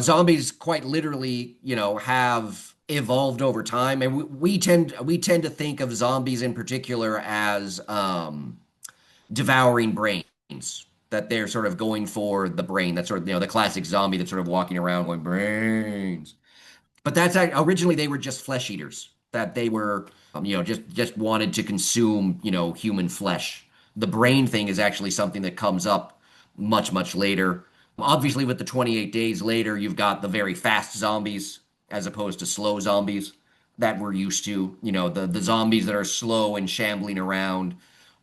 Zombies quite literally, have evolved over time, and we tend to think of zombies in particular as devouring brains. That they're sort of going for the brain. That's sort of the classic zombie that's sort of walking around going brains. But originally they were just flesh eaters. That they were, just wanted to consume, human flesh. The brain thing is actually something that comes up much later. Obviously, with the 28 days later, you've got the very fast zombies as opposed to slow zombies that we're used to. The zombies that are slow and shambling around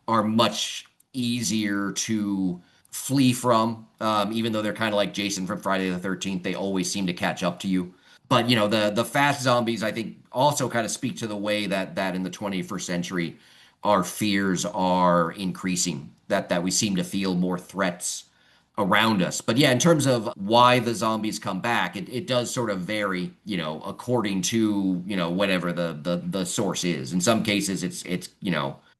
are much easier to flee from, even though they're kind of like Jason from Friday the 13th. They always seem to catch up to you. But the fast zombies, I think, also kind of speak to the way that in the 21st century, our fears are increasing. That we seem to feel more threats around us. But yeah, in terms of why the zombies come back, it does sort of vary, according to, whatever the source is. In some cases, it's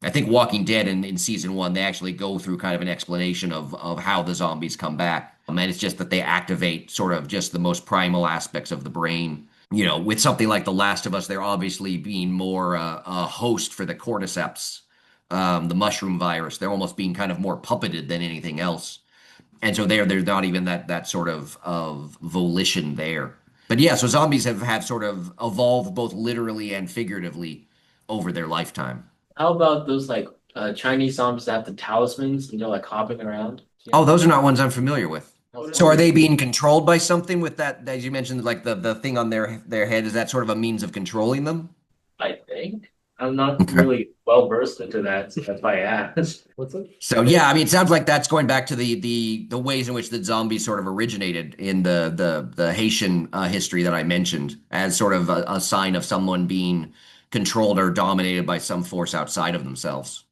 I think Walking Dead in season one, they actually go through kind of an explanation of how the zombies come back. And it's just that they activate sort of just the most primal aspects of the brain. With something like The Last of Us, they're obviously being more a host for the cordyceps, the mushroom virus. They're almost being kind of more puppeted than anything else. And so there's not even that sort of volition there. But yeah, so zombies have sort of evolved both literally and figuratively over their lifetime. How about those like Chinese zombies that have the talismans and they're like hopping around? Yeah. Oh, those are not ones I'm familiar with. Oh, So are really? they being controlled by something with that, as you mentioned, like the thing on their head? Is that sort of a means of controlling them? I think. I'm not Okay. really well versed into that, so that's why I asked. What's up? So yeah, I mean, it sounds like that's going back to the ways in which the zombies sort of originated in the Haitian history that I mentioned as sort of a sign of someone being controlled or dominated by some force outside of themselves.